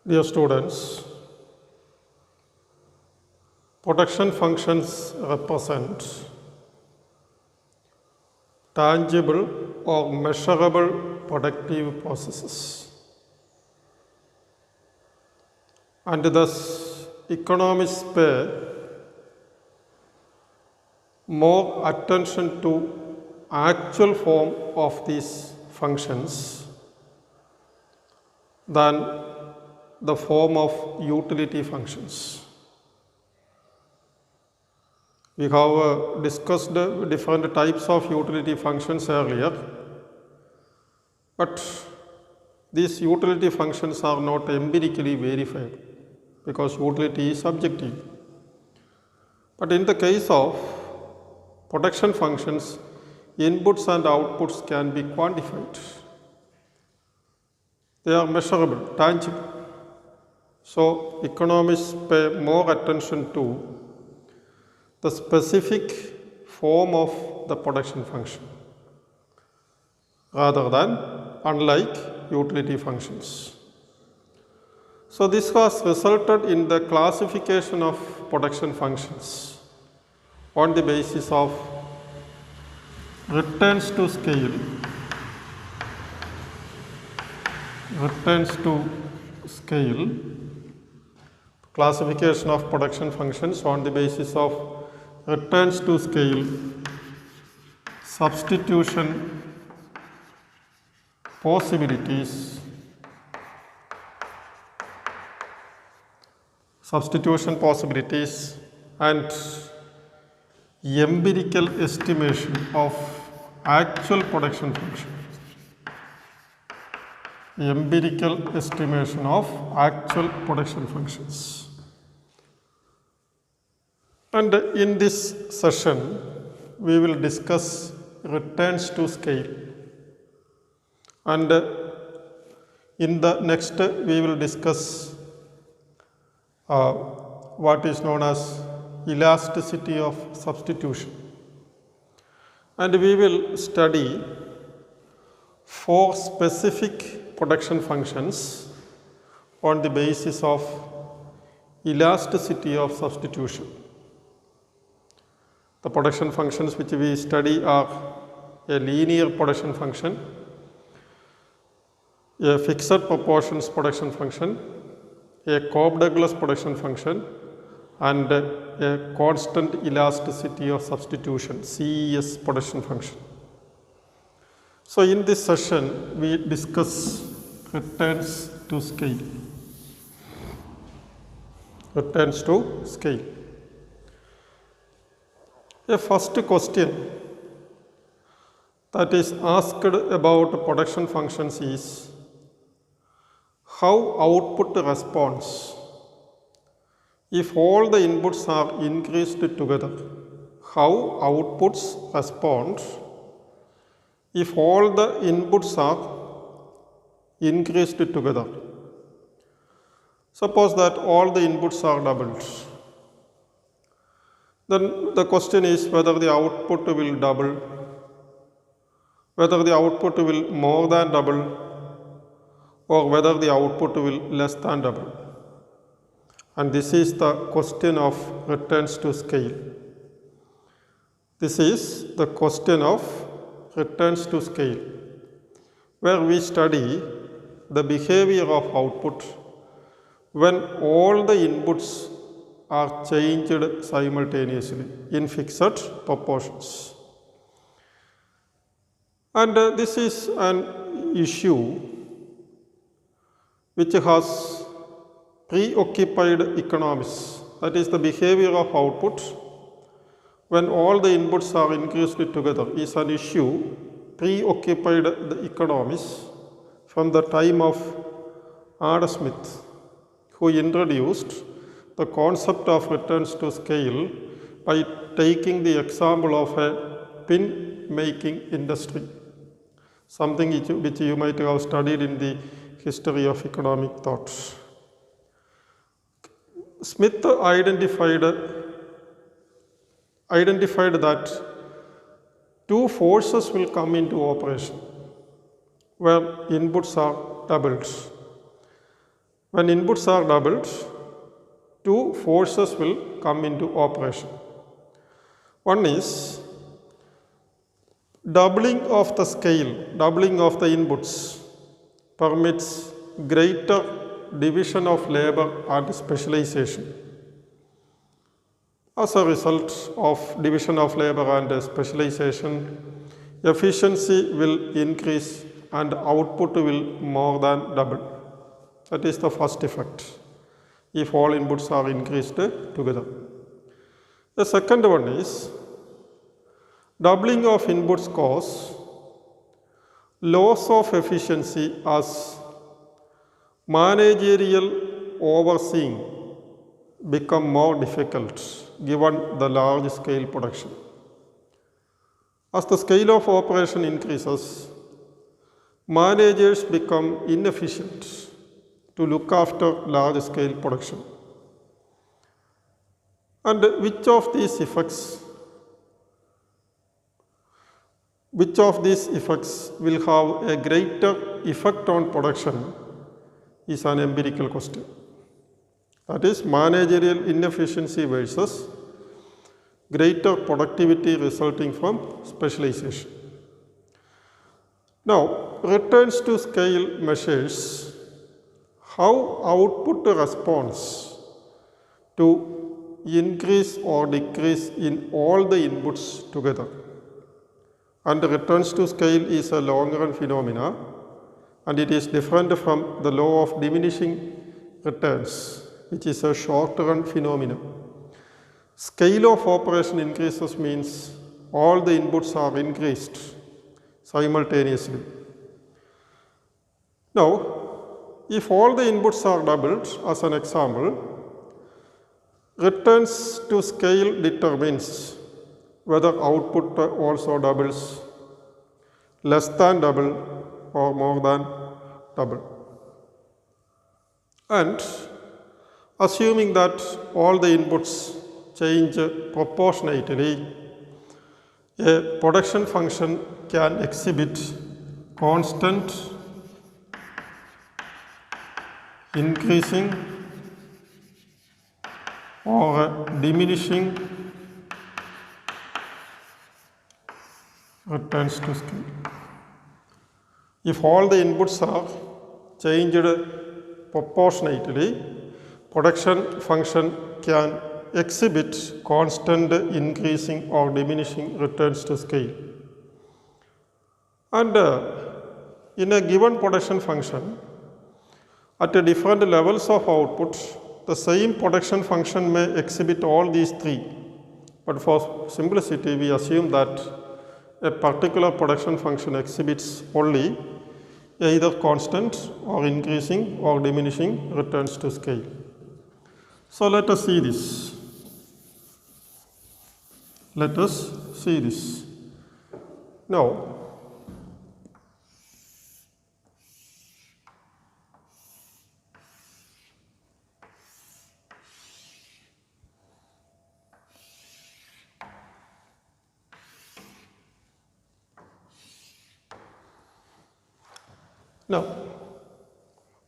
Dear students, production functions represent tangible or measurable productive processes, and thus economists pay more attention to actual form of these functions than the form of utility functions. We have discussed different types of utility functions earlier, but these utility functions are not empirically verified because utility is subjective. But in the case of production functions, inputs and outputs can be quantified. They are measurable, tangible. So, economists pay more attention to the specific form of the production function rather than unlike utility functions. So, this has resulted in the classification of production functions on the basis of returns to scale, classification of production functions on the basis of returns to scale, substitution possibilities, and empirical estimation of actual production function. Empirical estimation of actual production functions. And in this session, we will discuss returns to scale. And in the next, we will discuss what is known as elasticity of substitution. And we will study 4 specific production functions on the basis of elasticity of substitution. The production functions which we study are a linear production function, a fixed proportions production function, a Cobb-Douglas production function, and a constant elasticity of substitution, CES production function. So, in this session, we discuss returns to scale. Returns to scale. A first question that is asked about production functions is how output responds if all the inputs are increased together. How outputs respond if all the inputs are increased together. Suppose that all the inputs are doubled. Then the question is whether the output will double, whether the output will more than double, or whether the output will less than double. And this is the question of returns to scale. This is the question of returns to scale, where we study the behavior of output when all the inputs are changed simultaneously in fixed proportions. And this is an issue which has preoccupied economists, that is the behavior of output when all the inputs are increased together is an issue preoccupied the economists from the time of Adam Smith, who introduced the concept of returns to scale by taking the example of a pin making industry, something which you might have studied in the history of economic thought. Smith identified that 2 forces will come into operation where inputs are doubled. When inputs are doubled, two forces will come into operation. One is doubling of the scale, doubling of the inputs permits greater division of labor and specialization. As a result of division of labor and specialization, efficiency will increase and output will more than double. That is the first effect, if all inputs are increased together. The second one is doubling of inputs cause loss of efficiency as managerial overseeing become more difficult given the large scale production. As the scale of operation increases, managers become inefficient to look after large scale production. And which of these effects will have a greater effect on production is an empirical question. That is managerial inefficiency versus greater productivity resulting from specialization. Now, returns to scale measures how output responds to increase or decrease in all the inputs together. And returns to scale is a long-run phenomena, and it is different from the law of diminishing returns, which is a short-run phenomenon. Scale of operation increases means all the inputs are increased simultaneously. Now, if all the inputs are doubled, as an example, returns to scale determines whether output also doubles, less than double or more than double. And assuming that all the inputs change proportionately, a production function can exhibit constant increasing or diminishing returns to scale. If all the inputs are changed proportionately, production function can exhibit constant increasing or diminishing returns to scale. And in a given production function, at different levels of output, the same production function may exhibit all these three. But for simplicity, we assume that a particular production function exhibits only either constant or increasing or diminishing returns to scale. So let us see this. Now,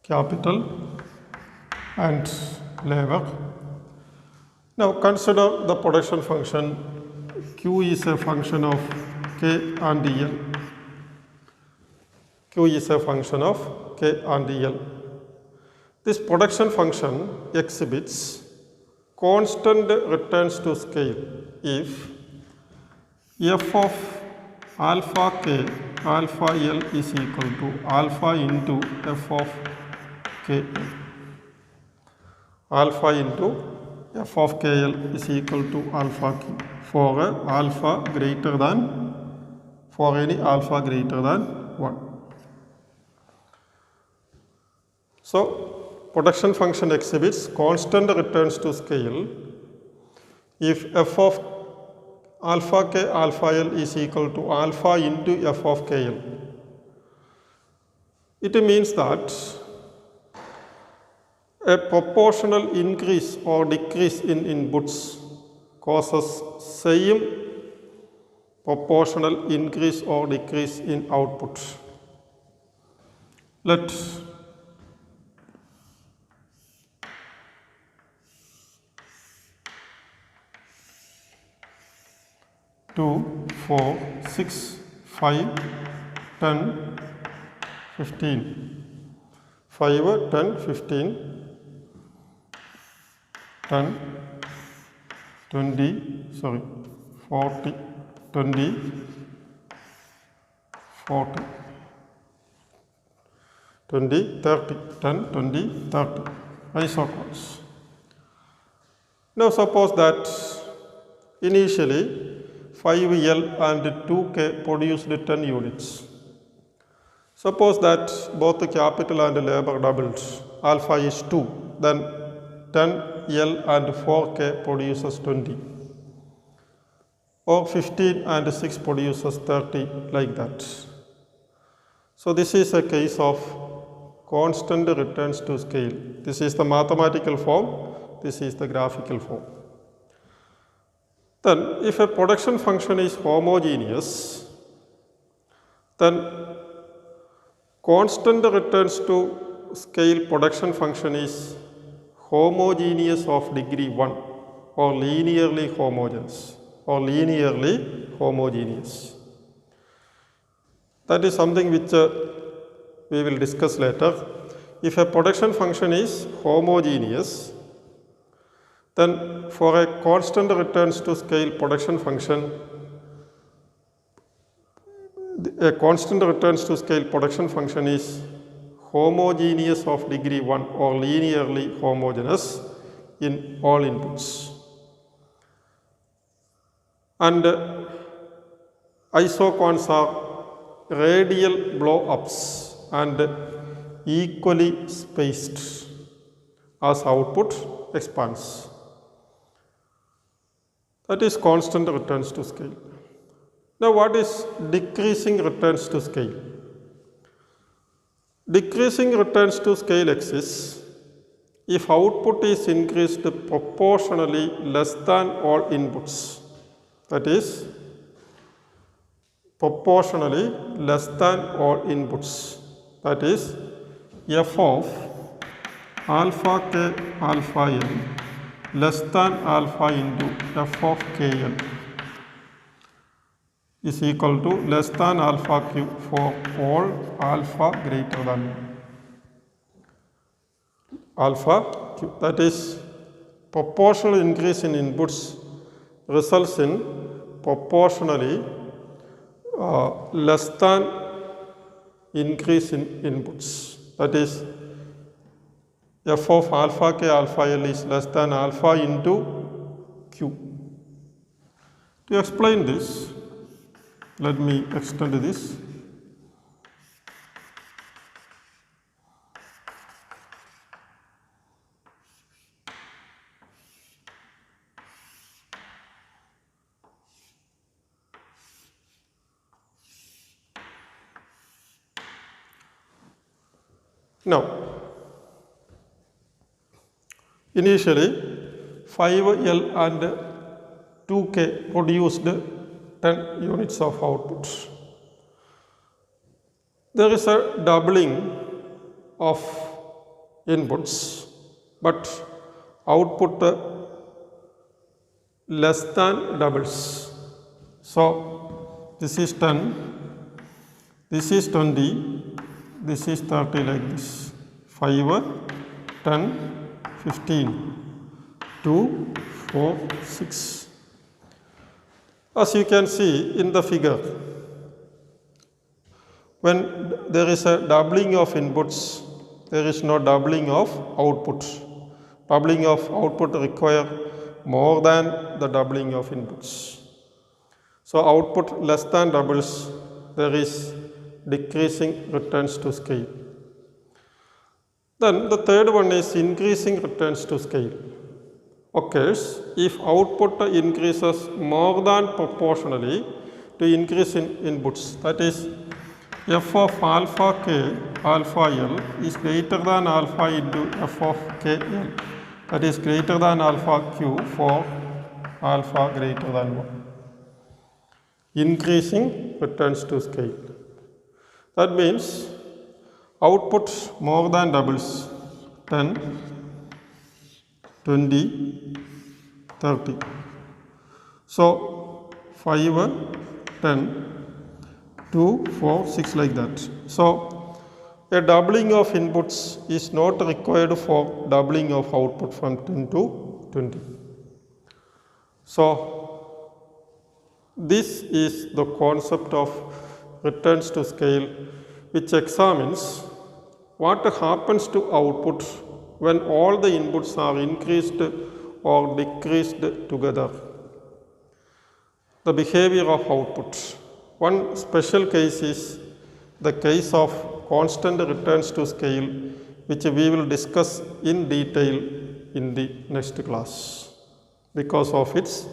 capital and labor. Now consider the production function. Q is a function of K and L. Q is a function of K and L. This production function exhibits constant returns to scale if f of alpha k, alpha L is equal to alpha into f of k. Alpha into f of kl is equal to alpha k for alpha greater than, for any alpha greater than 1. So, production function exhibits constant returns to scale if f of alpha k alpha L is equal to alpha into f of kl. It means that a proportional increase or decrease in inputs causes same proportional increase or decrease in output. Let 2, 4, 6, 5, 10, 15. 5, 10, 15, 10, 20, 40, 20, 40, 20, 30, 10, 20, 30, isochords. Now suppose that initially 5L and 2K produced 10 units. Suppose that both the capital and labor doubled, alpha is 2, then 10L and 4K produces 20. Or 15 and 6 produces 30, like that. So this is a case of constant returns to scale. This is the mathematical form, this is the graphical form. Then if a production function is homogeneous, then constant returns to scale production function is homogeneous of degree 1 or linearly homogeneous or linearly homogeneous. That is something which we will discuss later. If a production function is homogeneous, then for a constant returns to scale production function, a constant returns to scale production function is homogeneous of degree 1 or linearly homogeneous in all inputs. And isochords are radial blow-ups and equally spaced as output expands. That is constant returns to scale. Now what is decreasing returns to scale? Decreasing returns to scale exists if output is increased proportionally less than all inputs. That is, proportionally less than all inputs. That is, f of alpha k alpha l less than alpha into f of kl is equal to less than alpha q for all alpha greater than 1. Alpha q, that is, proportional increase in inputs results in proportionally less than increase in inputs. That is, f of alpha k alpha l is less than alpha into q. To explain this, let me extend this. Now, initially 5L and 2K produced 10 units of output. There is a doubling of inputs, but output less than doubles. So this is 10, this is 20, this is 30, like this. 5, 10, 15, 2, 4, 6. As you can see in the figure, when there is a doubling of inputs, there is no doubling of output. Doubling of output requires more than the doubling of inputs. So output less than doubles, there is decreasing returns to scale. Then the third one is increasing returns to scale. Occurs if output increases more than proportionally to increase in inputs. That is, f of alpha k alpha l is greater than alpha into f of k l. That is greater than alpha q for alpha greater than 1. Increasing returns to scale. That means output more than doubles, 10, 20, 30. So 5, 10, 2, 4, 6 like that. So a doubling of inputs is not required for doubling of output from 10 to 20. So this is the concept of returns to scale, which examines what happens to output when all the inputs are increased or decreased together. The behavior of output. One special case is the case of constant returns to scale, which we will discuss in detail in the next class because of its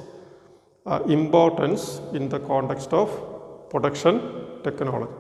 importance in the context of production technology.